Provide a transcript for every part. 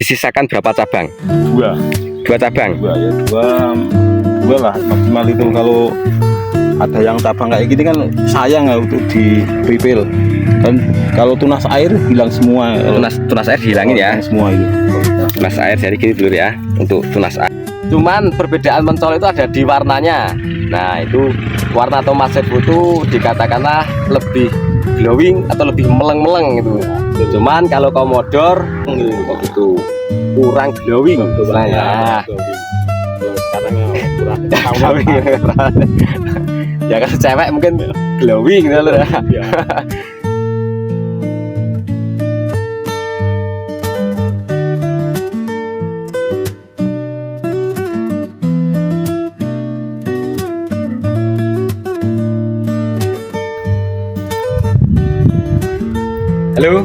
Disisakan berapa cabang? Dua cabang. Dua lah maksimal itu. Kalau ada yang cabang kayak gini kan sayang ya untuk di refill. Kan kalau tunas air hilang semua. Tunas air dihilangin ya. Semua itu. Tunas air jadi gini dulu ya untuk tunas air. Cuman perbedaan mentol itu ada di warnanya. Nah itu warna tomat servo itu dikatakanlah lebih glowing atau lebih meleng-meleng gitu. Cuman kalau komodor itu kurang glowing ya. Sekarang kurang Glowing. Ya kan cewek mungkin glowing gitu loh ya. Halo,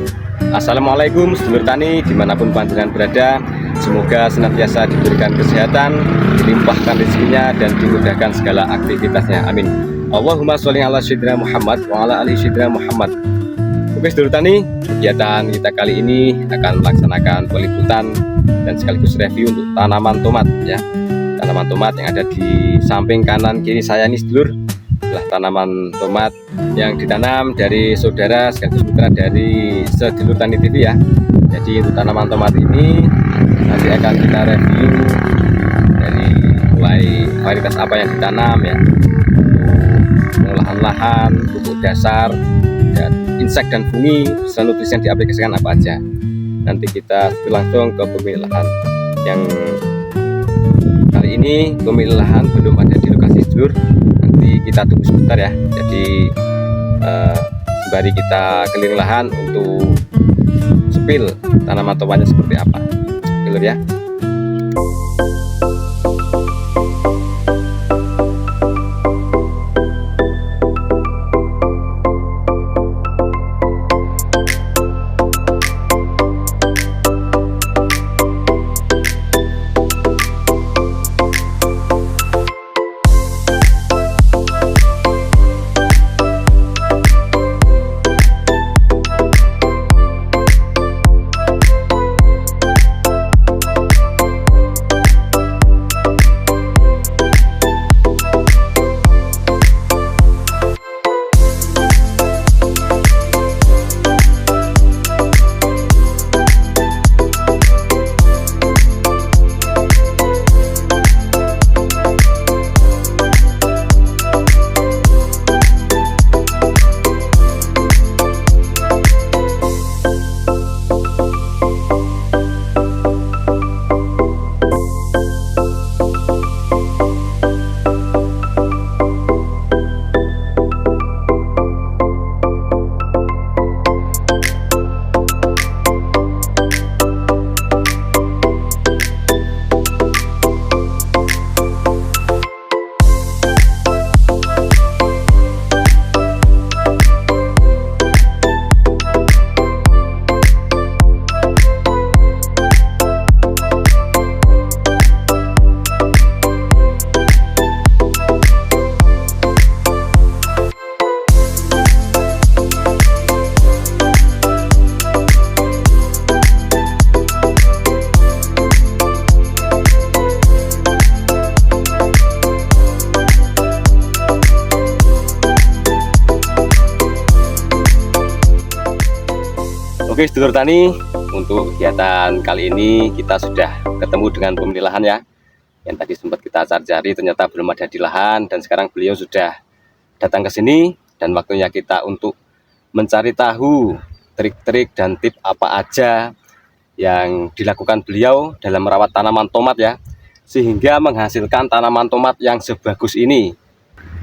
assalamualaikum sedulur tani dimanapun panjenengan berada. Semoga senantiasa diberikan kesehatan, dilimpahkan rezekinya dan dimudahkan segala aktivitasnya. Amin. Allahumma sholli ala sayyidina Muhammad wa ala ali sayyidina Muhammad. Oke sedulur tani, kegiatan kita kali ini akan melaksanakan peliputan dan sekaligus review untuk tanaman tomat ya. Tanaman tomat yang ada di samping kanan kiri saya ini sedulur adalah tanaman tomat yang ditanam dari saudara sekaligus putra dari Sedulur Tani TV ya. Jadi untuk tanaman tomat ini nanti akan kita review dari mulai varietas apa yang ditanam ya, pengolahan lahan, pupuk dasar, dan insek dan fungi, serta nutrisi yang diaplikasikan apa aja. Nanti kita langsung ke pemilik lahan. Yang kali ini pemilik lahan belum ada di lokasi sedulur. Nanti kita tunggu sebentar ya. Jadi sembari kita keliling lahan untuk spill tanaman tomatnya seperti apa, sedulur ya. Oke sedulur tani, untuk kegiatan kali ini kita sudah ketemu dengan pemilik lahan ya. Yang tadi sempat kita cari-cari ternyata belum ada di lahan, dan sekarang beliau sudah datang ke sini. Dan waktunya kita untuk mencari tahu trik-trik dan tip apa aja yang dilakukan beliau dalam merawat tanaman tomat ya, sehingga menghasilkan tanaman tomat yang sebagus ini.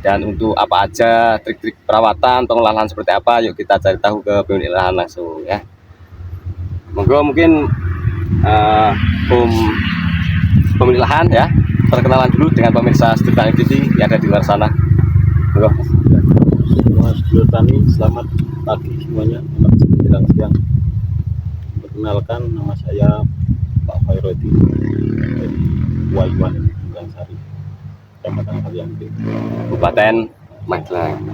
Dan untuk apa aja trik-trik perawatan, pengolahan seperti apa, yuk kita cari tahu ke pemilik lahan langsung ya. Monggo mungkin pemilik lahan ya, perkenalan dulu dengan pemirsa Sedulur Tani TV yang ada di luar sana. Monggo. Sedulur Tani, selamat pagi semuanya, selamat menjelang siang. Perkenalkan, nama saya Pak Khairudin dari Waiwan, Gangsari, Kecamatan Kaliangke, Kabupaten Magelang.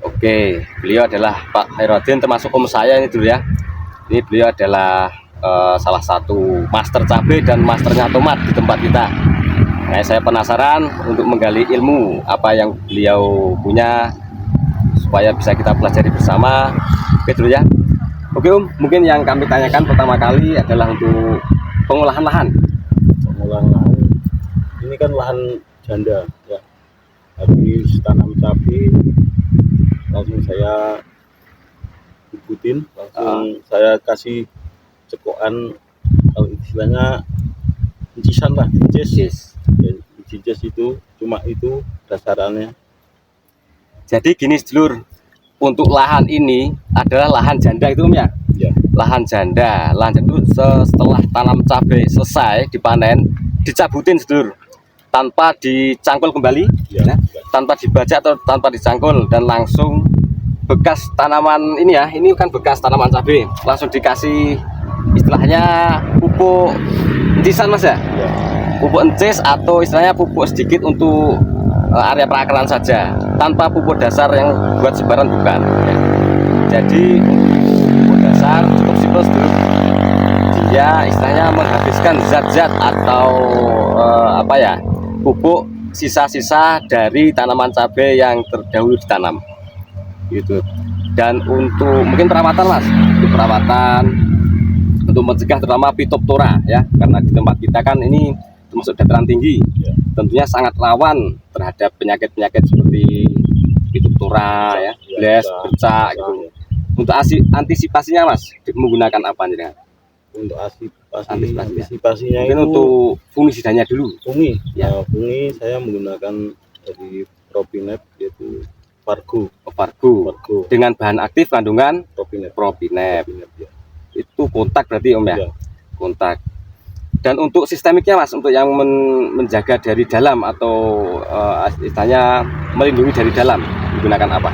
Oke, beliau adalah Pak Khairudin, termasuk om saya ini dulu ya. Ini beliau adalah salah satu master cabai dan masternya tomat di tempat kita. Nah, saya penasaran untuk menggali ilmu apa yang beliau punya supaya bisa kita pelajari bersama. Oke dulu ya. Oke mungkin yang kami tanyakan pertama kali adalah untuk pengolahan lahan. Pengolahan lahan ini kan lahan janda ya, habis tanam cabai langsung saya ikutin, langsung saya kasih cekokan, kalau istilahnya incisan lah, incis. Ya, incis itu cuma itu dasarannya. Jadi gini sedulur, untuk lahan ini adalah lahan janda itu ya. Ya. Lahan janda itu setelah tanam cabai selesai dipanen, dicabutin sedulur, tanpa dicangkul kembali, Ya. tanpa dibaca atau tanpa dicangkul, dan langsung bekas tanaman ini ya, ini kan bekas tanaman cabai, langsung dikasih istilahnya pupuk encisan mas ya, Ya. pupuk encis atau istilahnya pupuk sedikit untuk area perakaran saja, tanpa pupuk dasar yang buat sebaran bukan ya. Jadi pupuk dasar cukup simpel dulu, dia istilahnya menghabiskan zat-zat atau apa ya, pupuk sisa-sisa dari tanaman cabai yang terdahulu ditanam gitu. Dan untuk mungkin perawatan mas, untuk perawatan untuk mencegah terutama Phytophthora ya, karena di tempat kita kan ini termasuk dataran tinggi Ya. tentunya sangat rawan terhadap penyakit-penyakit seperti Phytophthora ya, bles, bercak gitu. Ya. Untuk antisipasinya mas menggunakan apa nih? Untuk Antisipasinya. antisipasinya Mungkin itu untuk fungisidanya dulu. fungi. Ya. Fungi saya menggunakan dari Propinet, yaitu Fargo. Fargo dengan bahan aktif kandungan Propinet. Propinep. Ya. Itu kontak berarti om ya? Ya. Kontak. Dan untuk sistemiknya mas, untuk yang menjaga dari dalam atau istilahnya melindungi dari dalam, menggunakan apa?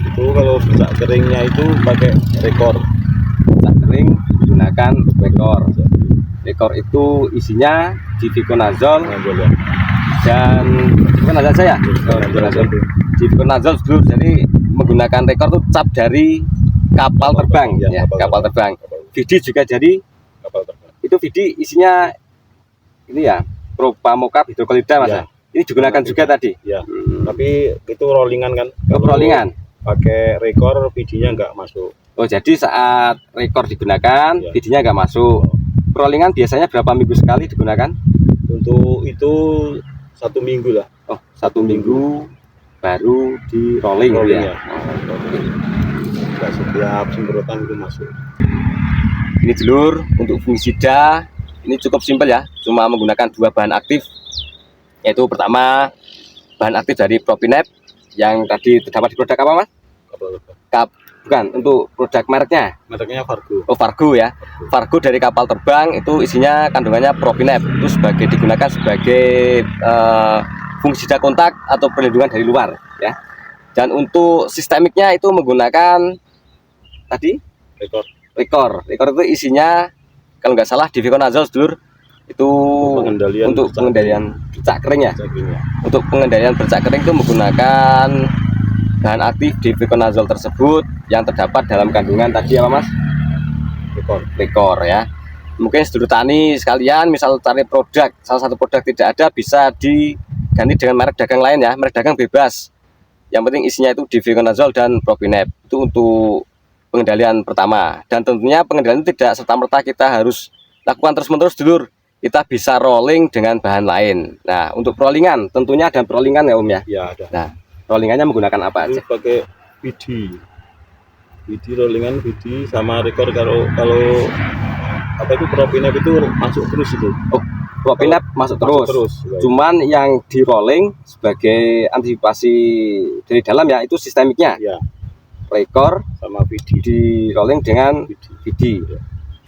Itu kalau bercak keringnya itu pakai rekor. Bercak kering menggunakan rekor. Rekor itu isinya diviconazole Mengambil ya. dan diviconazole saya. Diviconazole dulu, jadi menggunakan rekor itu cap dari kapal terbang ya, kapal terbang. Vidi juga jadi Kapal terbang. itu Vidi isinya ini ya, Propamocap hidrokolida mas ya. Ini digunakan juga tadi. Ya. Tapi itu rollingan kan. Kalau Rollingan. pakai rekor vidinya nggak masuk. Oh jadi saat rekor digunakan, Ya. Vidinya nggak masuk. Rollingan biasanya berapa minggu sekali digunakan? Untuk itu 1 minggu lah. Oh 1 minggu baru di rolling gitu ya. Rolling ya. Nggak setiap semprotan itu masuk. Ini dulur untuk fungisida ini cukup simpel ya, cuma menggunakan 2 bahan aktif, yaitu pertama bahan aktif dari Propinep yang tadi terdapat di produk apa mas? Kapal terbang. Bukan, untuk produk mereknya. Mereknya Fargo. Oh Fargo ya, Fargo dari kapal terbang itu isinya kandungannya Propinep, itu digunakan sebagai fungisida kontak atau perlindungan dari luar ya. Dan untuk sistemiknya itu menggunakan tadi rekor itu isinya kalau nggak salah diviconazole sedulur, itu untuk pengendalian bercak kering ya. Untuk pengendalian bercak kering itu menggunakan bahan aktif diviconazole tersebut yang terdapat dalam kandungan tadi apa mas? Rekor ya. Mungkin sedulur tani sekalian misal cari produk, salah satu produk tidak ada bisa diganti dengan merek dagang lain ya, merek dagang bebas. Yang penting isinya itu diviconazole dan Propinep. Itu untuk pengendalian pertama, dan tentunya pengendalian itu tidak serta-merta kita harus lakukan terus-menerus dulur, kita bisa rolling dengan bahan lain. Nah untuk rollingan tentunya ada rollingan ya om ya? Ya ada. Nah rollingannya menggunakan apa aja? Pakai Vidi rollingan, Vidi sama rekor. Kalau apa itu Propinep itu masuk terus itu. Oh Propinep masuk terus. Cuman yang di rolling sebagai antisipasi dari dalam ya itu sistemiknya ya. Rekor sama Vidi di rolling dengan Vidi. Ya.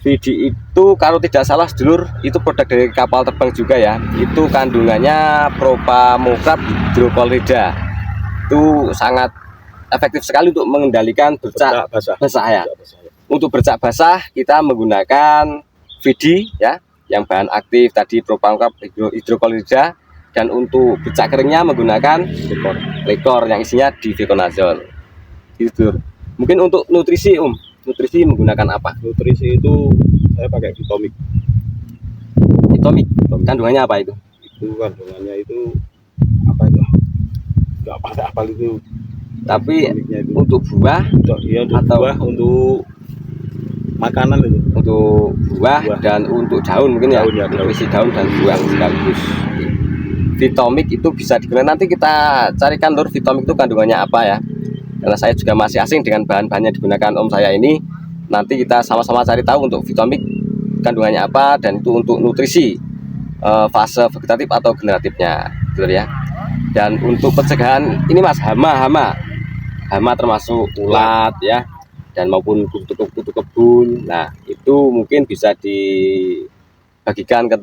Vidi itu kalau tidak salah sedulur itu produk dari kapal terbang juga ya, itu kandungannya Propamocap hidrokolida, itu sangat efektif sekali untuk mengendalikan bercak basah ya. Untuk bercak basah kita menggunakan Vidi ya, yang bahan aktif tadi Propamocap hidrokolida, dan untuk bercak keringnya menggunakan rekor yang isinya diviconazole. Gitu. Mungkin untuk nutrisi nutrisi menggunakan apa? Nutrisi itu saya pakai Vitomix. Vitomix. Kandungannya apa itu? Itu kandungannya itu apa itu? Nggak pada apal itu. Tapi Vitomixnya itu. untuk buah Untuk atau buah, untuk makanan itu. untuk buah dan untuk daun mungkin Daun, ya, ya, daun. nutrisi daun dan buah sekaligus. Vitomix itu bisa digunakan, nanti kita carikan lur Vitomix itu kandungannya apa ya, karena saya juga masih asing dengan bahan-bahannya digunakan om saya ini. Nanti kita sama-sama cari tahu untuk Vitomix kandungannya apa, dan itu untuk nutrisi fase vegetatif atau generatifnya, betul ya. Dan untuk pencegahan ini mas, hama termasuk ulat ya, dan maupun kutu kebun. Nah itu mungkin bisa dibagikan ke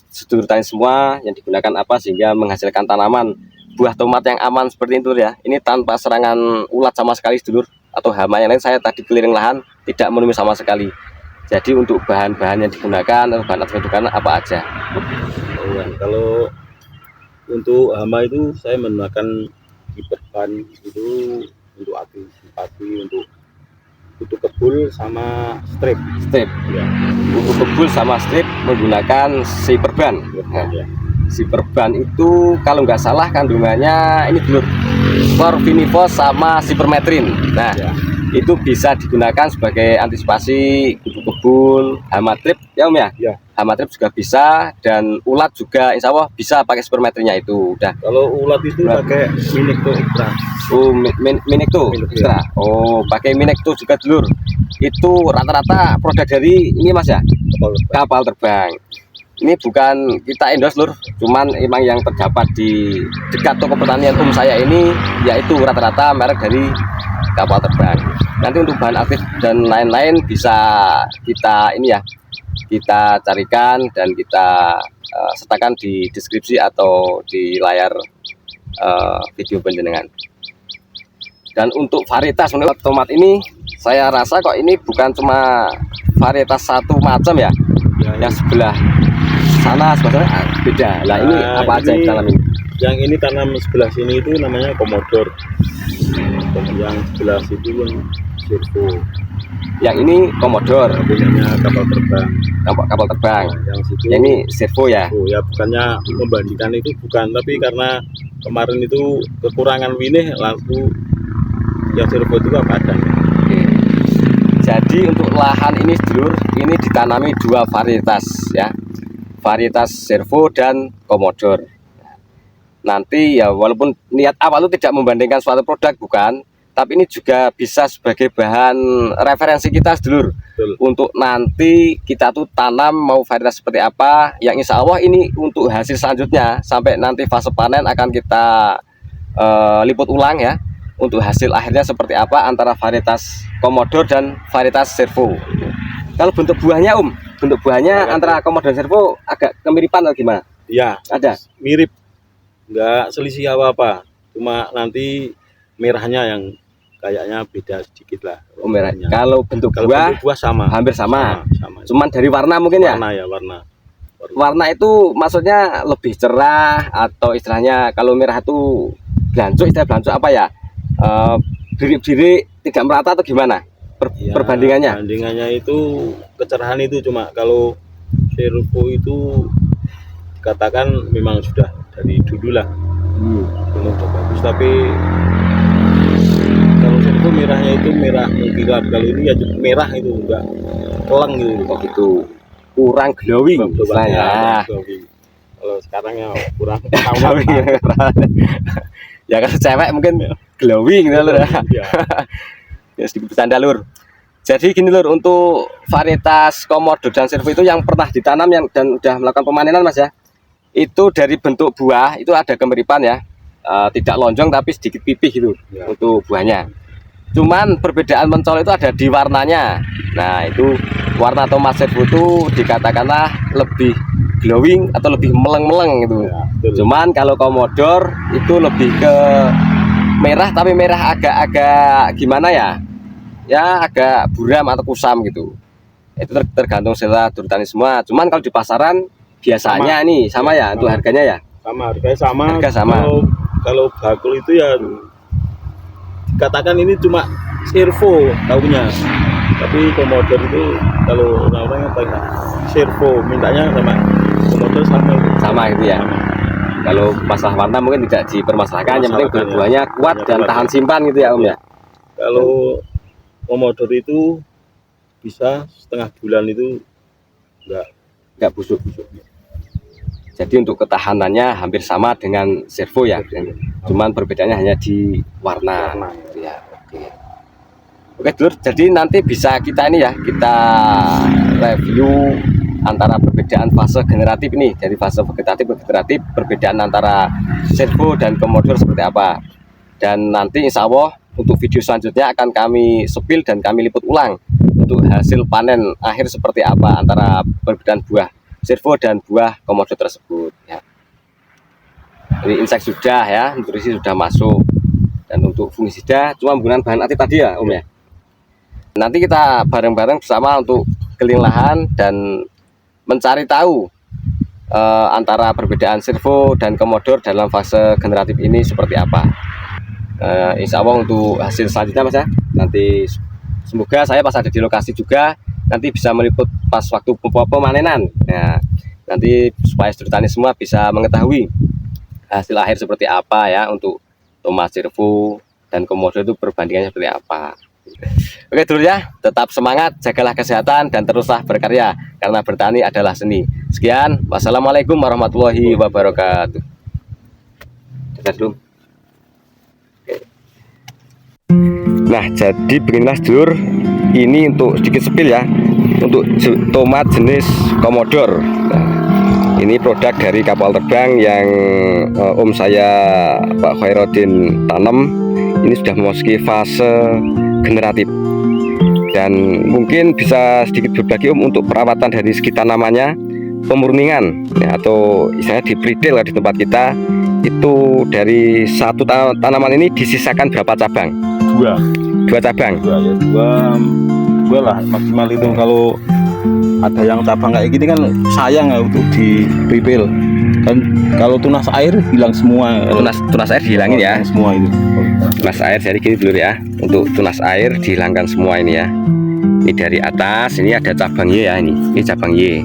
sedulur tani semua yang digunakan apa sehingga menghasilkan tanaman buah tomat yang aman seperti itu ya. Ini tanpa serangan ulat sama sekali sedulur, atau hama yang lain. Saya tadi keliling lahan tidak menemui sama sekali. Jadi untuk bahan-bahan yang digunakan atau bahan adjuvan apa aja? Oh, ya. Kalau untuk hama itu saya menggunakan hiperban itu untuk antisipasi untuk kutu kebul sama strip. Ya. Untuk kebul sama strip menggunakan Cyperban. Nah, Ya. Cyperban itu kalau nggak salah kandungannya ini dulu Chlorvinifos sama Cypermetrin. Nah Ya. itu bisa digunakan sebagai antisipasi kutu kebul, hama trip ya om ya. Ya. Hama trip juga bisa, dan ulat juga insya Allah bisa pakai Cypermetrinnya itu udah. Kalau ulat itu pakai Minekto Extra. Oh, Minekto Extra. Oh, pakai Minekto juga dulur. Itu rata-rata produk dari ini mas ya, kapal terbang. Ini bukan kita endorse lur, cuman emang yang terdapat di dekat toko pertanian saya ini, yaitu rata-rata merek dari kapal terbang. Nanti untuk bahan aktif dan lain-lain bisa kita ini ya, kita carikan dan kita sertakan di deskripsi atau di layar video penjenengan. Dan untuk varietas menurut tomat ini, saya rasa kok ini bukan cuma varietas satu macam ya, yang sebelah sana sebenarnya beda. Lah ini apa aja yang tanam ini? Yang ini tanam sebelah sini itu namanya komodor. Yang sebelah situ yang Servo. Yang ini komodor, Punyanya kapal terbang. kapal terbang. Yang situ. Yang ini Servo ya. Oh ya, bukannya membandingkan itu, bukan, tapi karena kemarin itu kekurangan winih, lalu yang Servo itu apa adanya. Oke. Jadi untuk lahan ini sedulur, ini ditanami dua varietas ya, varietas Servo dan komodor. Nanti ya walaupun niat awal itu tidak membandingkan suatu produk, bukan, tapi ini juga bisa sebagai bahan referensi kita sedulur. Betul. Untuk nanti kita tuh tanam mau varietas seperti apa, yang insya Allah ini untuk hasil selanjutnya sampai nanti fase panen akan kita liput ulang ya, untuk hasil akhirnya seperti apa antara varietas komodor dan varietas Servo. Kalau bentuk buahnya bentuk buahnya antara komodor dan Servo agak kemiripan atau gimana? Ya, Ada mirip, nggak selisih apa-apa, cuma nanti merahnya yang kayaknya beda sedikit lah. oh, merah. Kalau bentuk Kalau buah bentuk buah sama, hampir sama. sama. Cuman dari warna mungkin ya. Warna ya, warna. Warna itu maksudnya lebih cerah, atau istilahnya kalau merah itu blancuk, istilah blancuk apa ya? Birik-birik tidak merata atau gimana? Ya, Perbandingannya? Perbandingannya itu kecerahan itu, cuma kalau Servo itu dikatakan memang sudah dari dulu lah memang sudah bagus, tapi kalau Servo merahnya itu merah mengkilap, kalau ini ya merah itu enggak keleng gitu. Oh gitu, kurang glowing istilahnya. Kalau sekarang ya kurang Glowing. Ya kalau cewek mungkin glowing gitu lur. ya. Ya sedikit bercanda lur. Jadi gini lur, untuk varietas komodor dan Servo itu yang pernah ditanam yang dan udah melakukan pemanenan mas ya, itu dari bentuk buah itu ada kemiripan ya, tidak lonjong tapi sedikit pipih gitu Ya. untuk buahnya. Cuman perbedaan mencolok itu ada di warnanya. Nah itu warna tomat Servo itu dikatakanlah lebih glowing atau lebih meleng-meleng gitu. Ya, betul. Cuman kalau komodor itu lebih ke merah, tapi merah agak-agak gimana ya? Ya agak buram atau kusam gitu. Itu tergantung selera tani semua. Cuman kalau di pasaran biasanya ini sama ya, untuk harganya ya. Sama, harganya sama. Harga sama. Kalau bakul itu ya katakan ini cuma Servo tahunya. Tapi komodor itu kalau orang-orang yang pakai servo mintanya sama komodor sama itu. Sama gitu ya. Kalau masalah warna mungkin tidak dipermasalahkan, yang penting dua-duanya kuat dan tahan simpan gitu ya Om ya. Kalau komodor itu bisa setengah bulan itu Nggak busuk-busuk. Jadi untuk ketahanannya hampir sama dengan servo ya, cuman perbedaannya hanya di warna gitu ya. Oke Dulur, jadi nanti bisa kita ini ya, kita review antara perbedaan fase generatif ini, dari fase vegetatif ke generatif, perbedaan antara servo dan komodor seperti apa. Dan nanti insya Allah untuk video selanjutnya akan kami sepil dan kami liput ulang untuk hasil panen akhir seperti apa antara perbedaan buah servo dan buah komodo tersebut ya. Ini insek sudah ya, nutrisi sudah masuk, dan untuk fungisida cuma menggunakan bahan aktif tadi ya Om ya. Nanti kita bareng-bareng bersama untuk keliling lahan dan mencari tahu antara perbedaan servo dan komodor dalam fase generatif ini seperti apa. Insya Allah untuk hasil selanjutnya Mas ya, nanti semoga saya pas ada di lokasi juga nanti bisa meliput pas waktu pemanenan. Nah, nanti supaya sedulur tani semua bisa mengetahui hasil akhir seperti apa ya untuk tomat servo dan komodor itu perbandingannya seperti apa. Oke dulur ya, tetap semangat, jagalah kesehatan dan teruslah berkarya karena bertani adalah seni. Sekian, wassalamualaikum warahmatullahi wabarakatuh. Nah, jadi beginilah sedulur, ini untuk sedikit sepil ya, untuk tomat jenis komodor. Nah, ini produk dari kapal terbang yang om saya Pak Khairuddin tanam. Ini sudah memasuki fase generatif, dan mungkin bisa sedikit berbagi om untuk perawatan dari segi tanamannya, pemurningan ya, atau istilahnya di pre-till di tempat kita itu dari satu tanaman ini disisakan berapa cabang? Dua cabang. Dua lah maksimal itu. Kalau ada yang cabang kayak gini kan sayang ya untuk di pre-till. Kan kalau tunas air hilang semua. Tunas air dihilangin ya. Semua itu. Tunas air jadi gini dulu ya. Untuk tunas air dihilangkan semua ini ya. Ini dari atas, ini ada cabang Y ya, ini cabang Y.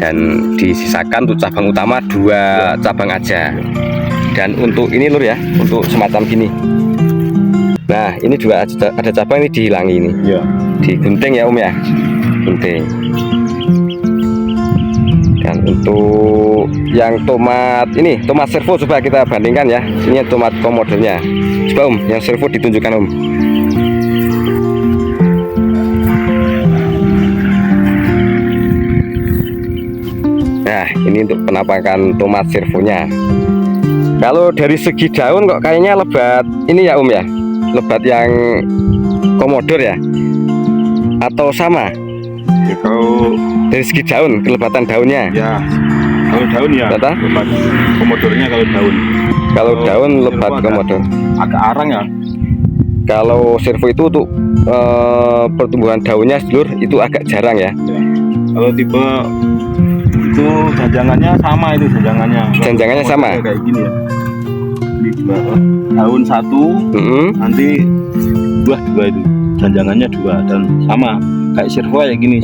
Dan disisakan untuk cabang utama 2 cabang aja. Dan untuk ini lur ya, untuk semacam gini. Nah, ini juga ada cabang, ini dihilangi ini. Ya. Digunting ya Om ya. Gunting. Dan untuk yang tomat ini, tomat servo coba kita bandingkan ya. Ini tomat komodornya. Coba Om, yang servo ditunjukkan Om. Nah, ini untuk penampakan tomat servonya. Kalau dari segi daun kok kayaknya lebat ini ya Om ya. Lebat yang komodor ya. Atau sama? Ya, kalau dari segi daun, kelebatan daunnya. Ya, kalau daun ya lebat komodornya kalau daun. Kalau daun lebat komodor. Agak arang ya. Kalau servo itu untuk pertumbuhan daunnya sedulur itu agak jarang ya. Ya. Kalau tipe itu janjangannya sama, itu janjangannya sama. Kayak gini ya. Di daun 1, nanti buah 2 itu. Janjangannya 2 dan sama kayak servo kayak gini.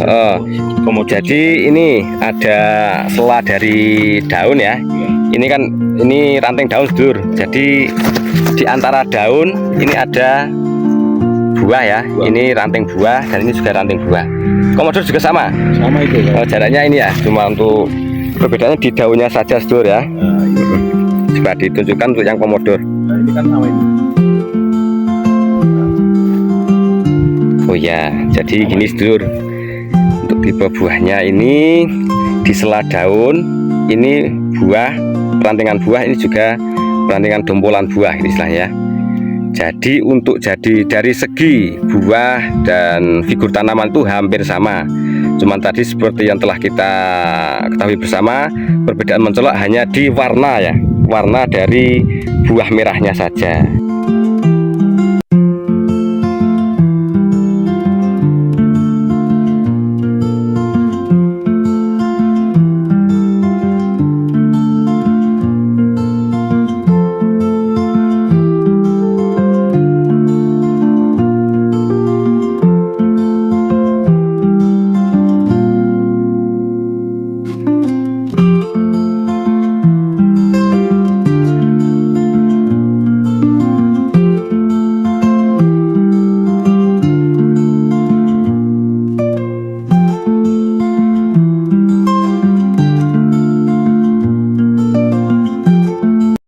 Jadi ini ada sela dari daun ya. Ini kan ini ranting daun sedulur. Jadi di antara daun ini ada buah ya. Ini ranting buah dan ini juga ranting buah. Komodor juga sama. Sama itu ya. Jaraknya ini ya, cuma untuk perbedaannya di daunnya saja sedulur ya. Coba ditunjukkan untuk yang komodor. Nah, ini kan sama ini. Oh ya, jadi gini sedulur. Untuk tipe buahnya ini di sela daun, ini buah, rantingan buah, ini juga rantingan dompolan buah ini istilahnya. Jadi untuk dari segi buah dan figur tanaman itu hampir sama. Cuman tadi seperti yang telah kita ketahui bersama, perbedaan mencolok hanya di warna ya. Warna dari buah merahnya saja.